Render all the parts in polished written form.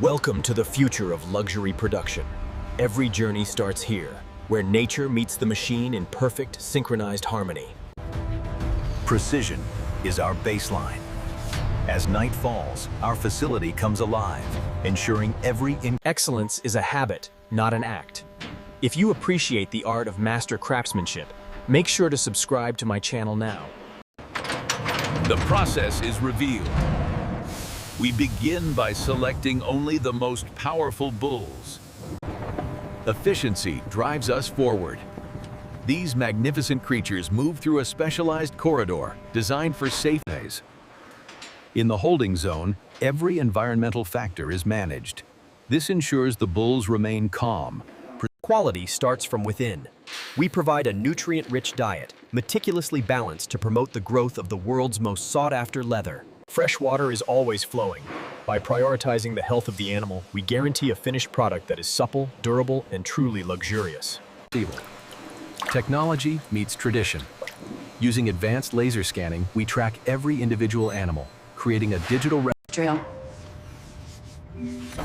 Welcome to the future of luxury production. Every journey starts here, where nature meets the machine in perfect, synchronized harmony. Precision is our baseline. As night falls, our facility comes alive, ensuring every Excellence is a habit, not an act. If you appreciate the art of master craftsmanship, make sure to subscribe to my channel now. The process is revealed. We begin by selecting only the most powerful bulls. Efficiency drives us forward. These magnificent creatures move through a specialized corridor designed for safe days. In the holding zone, every environmental factor is managed. This ensures the bulls remain calm. Quality starts from within. We provide a nutrient-rich diet, meticulously balanced to promote the growth of the world's most sought-after leather. Fresh water is always flowing. By prioritizing the health of the animal, we guarantee a finished product that is supple, durable, and truly luxurious. Technology meets tradition. Using advanced laser scanning, we track every individual animal, creating a digital trail.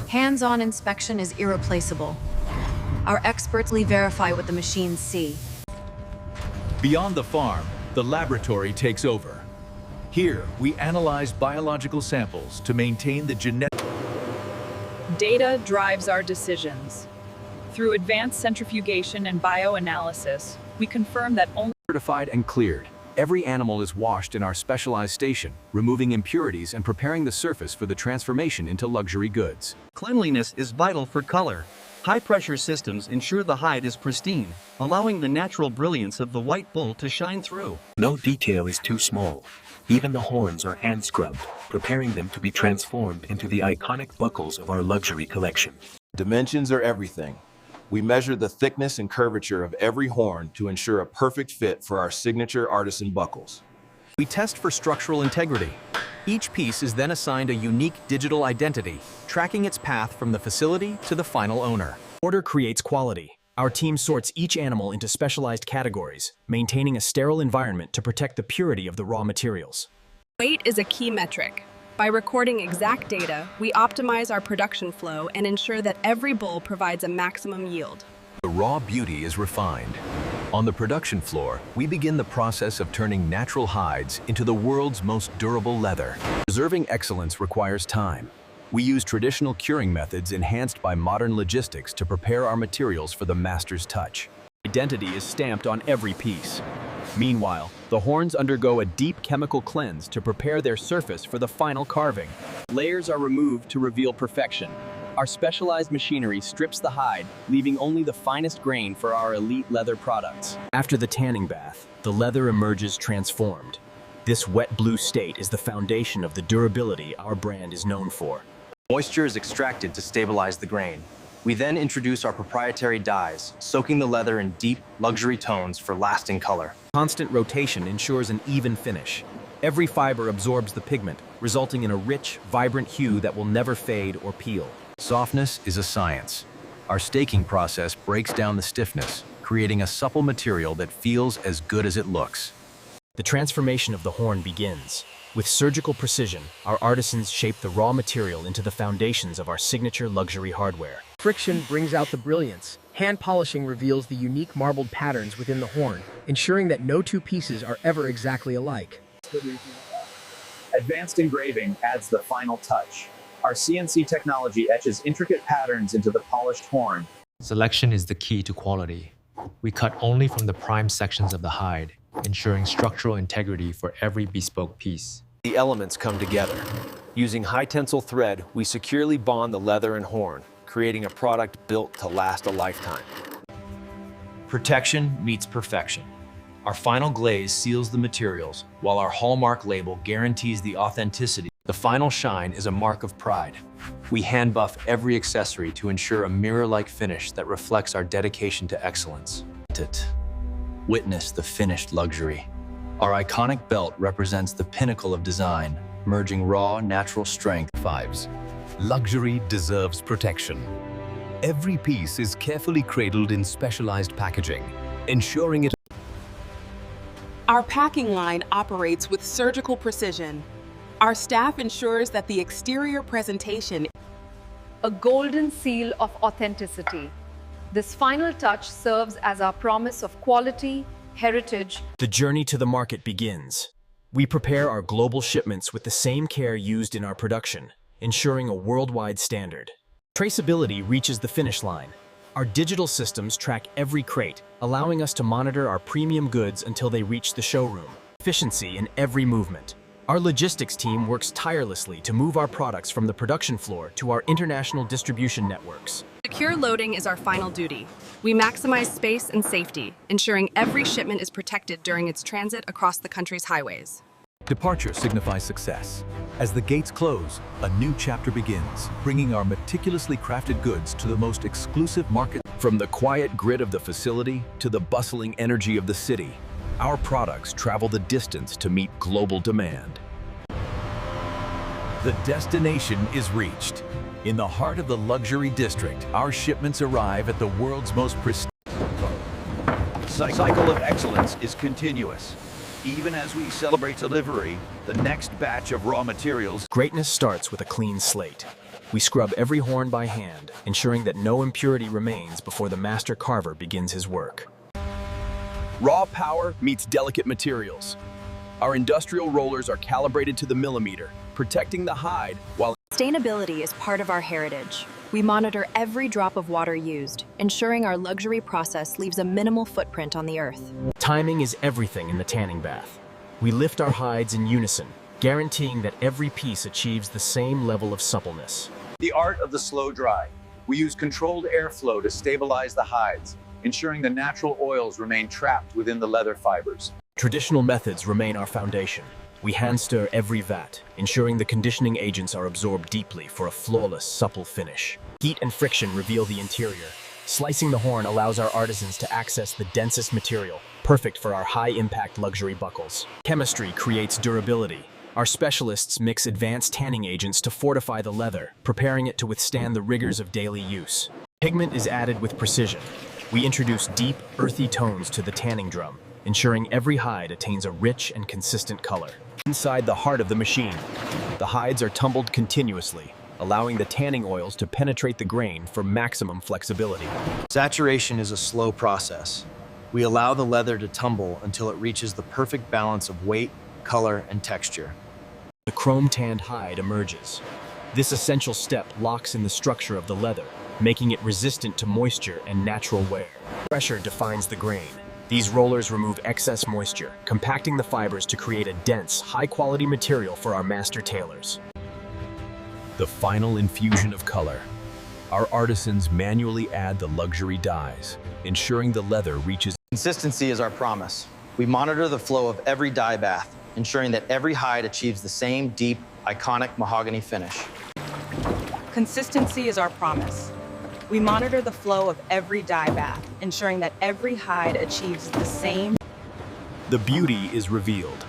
Hands-on inspection is irreplaceable. Our experts verify what the machines see. Beyond the farm, the laboratory takes over. Here, we analyze biological samples to maintain the genetic. Data drives our decisions. Through advanced centrifugation and bioanalysis, we confirm that only certified and cleared. Every animal is washed in our specialized station, removing impurities and preparing the surface for the transformation into luxury goods. Cleanliness is vital for color. High-pressure systems ensure the hide is pristine, allowing the natural brilliance of the white bull to shine through. No detail is too small. Even the horns are hand-scrubbed, preparing them to be transformed into the iconic buckles of our luxury collection. Dimensions are everything. We measure the thickness and curvature of every horn to ensure a perfect fit for our signature artisan buckles. We test for structural integrity. Each piece is then assigned a unique digital identity, tracking its path from the facility to the final owner. Order creates quality. Our team sorts each animal into specialized categories, maintaining a sterile environment to protect the purity of the raw materials. Weight is a key metric. By recording exact data, we optimize our production flow and ensure that every bull provides a maximum yield. The raw beauty is refined. On the production floor, we begin the process of turning natural hides into the world's most durable leather. Preserving excellence requires time. We use traditional curing methods enhanced by modern logistics to prepare our materials for the master's touch. Identity is stamped on every piece. Meanwhile, the horns undergo a deep chemical cleanse to prepare their surface for the final carving. Layers are removed to reveal perfection. Our specialized machinery strips the hide, leaving only the finest grain for our elite leather products. After the tanning bath, the leather emerges transformed. This wet blue state is the foundation of the durability our brand is known for. Moisture is extracted to stabilize the grain. We then introduce our proprietary dyes, soaking the leather in deep, luxury tones for lasting color. Constant rotation ensures an even finish. Every fiber absorbs the pigment, resulting in a rich, vibrant hue that will never fade or peel. Softness is a science. Our staking process breaks down the stiffness, creating a supple material that feels as good as it looks. The transformation of the horn begins. With surgical precision, our artisans shape the raw material into the foundations of our signature luxury hardware. Friction brings out the brilliance. Hand polishing reveals the unique marbled patterns within the horn, ensuring that no two pieces are ever exactly alike. Advanced engraving adds the final touch. Our CNC technology etches intricate patterns into the polished horn. Selection is the key to quality. We cut only from the prime sections of the hide, ensuring structural integrity for every bespoke piece. The elements come together. Using high-tensile thread, we securely bond the leather and horn, creating a product built to last a lifetime. Protection meets perfection. Our final glaze seals the materials, while our hallmark label guarantees the authenticity. The final shine is a mark of pride. We hand buff every accessory to ensure a mirror-like finish that reflects our dedication to excellence. Witness the finished luxury. Our iconic belt represents the pinnacle of design, merging raw, natural strength. Luxury deserves protection. Every piece is carefully cradled in specialized packaging, ensuring it. Our packing line operates with surgical precision. Our staff ensures that the exterior presentation a golden seal of authenticity. This final touch serves as our promise of quality, heritage. The journey to the market begins. We prepare our global shipments with the same care used in our production, ensuring a worldwide standard. Traceability reaches the finish line. Our digital systems track every crate, allowing us to monitor our premium goods until they reach the showroom. Efficiency in every movement. Our logistics team works tirelessly to move our products from the production floor to our international distribution networks. Secure loading is our final duty. We maximize space and safety, ensuring every shipment is protected during its transit across the country's highways. Departure signifies success. As the gates close, a new chapter begins, bringing our meticulously crafted goods to the most exclusive market. From the quiet grid of the facility to the bustling energy of the city, our products travel the distance to meet global demand. The destination is reached. In the heart of the luxury district, our shipments arrive at the world's most prestigious. Cycle of excellence is continuous. Even as we celebrate delivery, the next batch of raw materials. Greatness starts with a clean slate. We scrub every horn by hand, ensuring that no impurity remains before the master carver begins his work. Raw power meets delicate materials. Our industrial rollers are calibrated to the millimeter, protecting the hide while Sustainability is part of our heritage. We monitor every drop of water used, ensuring our luxury process leaves a minimal footprint on the earth. Timing is everything in the tanning bath. We lift our hides in unison, guaranteeing that every piece achieves the same level of suppleness. The art of the slow dry. We use controlled airflow to stabilize the hides, ensuring the natural oils remain trapped within the leather fibers. Traditional methods remain our foundation. We hand stir every vat, ensuring the conditioning agents are absorbed deeply for a flawless, supple finish. Heat and friction reveal the interior. Slicing the horn allows our artisans to access the densest material, perfect for our high-impact luxury buckles. Chemistry creates durability. Our specialists mix advanced tanning agents to fortify the leather, preparing it to withstand the rigors of daily use. Pigment is added with precision. We introduce deep, earthy tones to the tanning drum, ensuring every hide attains a rich and consistent color. Inside the heart of the machine, the hides are tumbled continuously, allowing the tanning oils to penetrate the grain for maximum flexibility. Saturation is a slow process. We allow the leather to tumble until it reaches the perfect balance of weight, color, and texture. The chrome-tanned hide emerges. This essential step locks in the structure of the leather, making it resistant to moisture and natural wear. Pressure defines the grain. These rollers remove excess moisture, compacting the fibers to create a dense, high-quality material for our master tailors. The final infusion of color. Our artisans manually add the luxury dyes, ensuring the leather reaches. Consistency is our promise. We monitor the flow of every dye bath, ensuring that every hide achieves the same deep, iconic mahogany finish. Consistency is our promise. We monitor the flow of every dye bath, ensuring that every hide achieves the same. The beauty is revealed.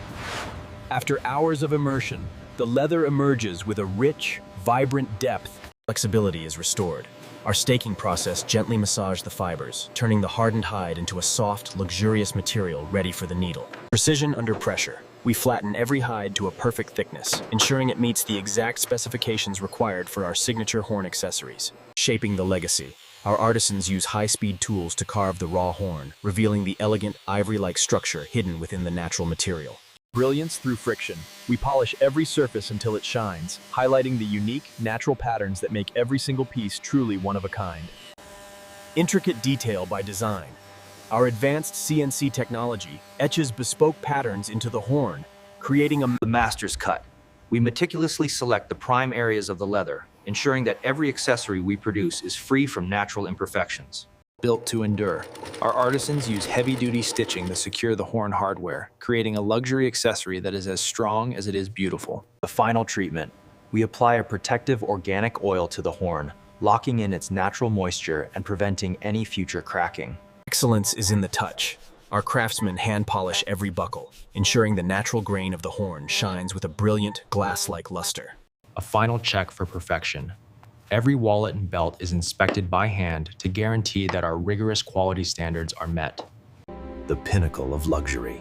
After hours of immersion, the leather emerges with a rich, vibrant depth. Flexibility is restored. Our staking process gently massages the fibers, turning the hardened hide into a soft, luxurious material ready for the needle. Precision under pressure. We flatten every hide to a perfect thickness, ensuring it meets the exact specifications required for our signature horn accessories. Shaping the legacy. Our artisans use high-speed tools to carve the raw horn, revealing the elegant, ivory-like structure hidden within the natural material. Brilliance through friction. We polish every surface until it shines, highlighting the unique, natural patterns that make every single piece truly one of a kind. Intricate detail by design. Our advanced CNC technology etches bespoke patterns into the horn, creating a master's cut. We meticulously select the prime areas of the leather, ensuring that every accessory we produce is free from natural imperfections. Built to endure. Our artisans use heavy-duty stitching to secure the horn hardware, creating a luxury accessory that is as strong as it is beautiful. The final treatment. We apply a protective organic oil to the horn, locking in its natural moisture and preventing any future cracking. Excellence is in the touch. Our craftsmen hand polish every buckle, ensuring the natural grain of the horn shines with a brilliant, glass-like luster. A final check for perfection. Every wallet and belt is inspected by hand to guarantee that our rigorous quality standards are met. The pinnacle of luxury.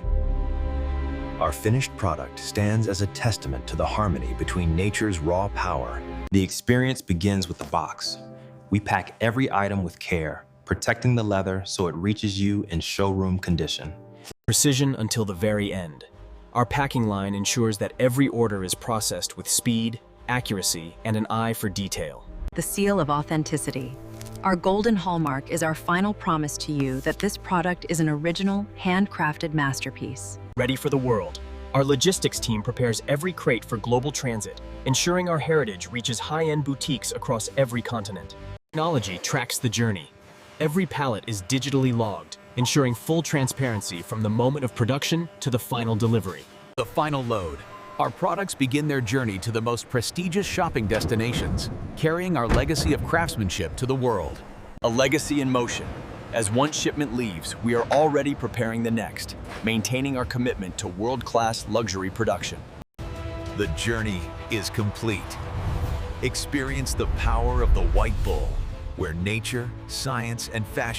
Our finished product stands as a testament to the harmony between nature's raw power The experience begins with the box. We pack every item with care, protecting the leather so it reaches you in showroom condition. Precision until the very end. Our packing line ensures that every order is processed with speed, accuracy, and an eye for detail. The seal of authenticity. Our golden hallmark is our final promise to you that this product is an original, handcrafted masterpiece. Ready for the world. Our logistics team prepares every crate for global transit, ensuring our heritage reaches high-end boutiques across every continent. Technology tracks the journey. Every pallet is digitally logged, ensuring full transparency from the moment of production to the final delivery. The final load. Our products begin their journey to the most prestigious shopping destinations, carrying our legacy of craftsmanship to the world. A legacy in motion. As one shipment leaves, we are already preparing the next, maintaining our commitment to world-class luxury production. The journey is complete. Experience the power of the White Bull, where nature, science, and fashion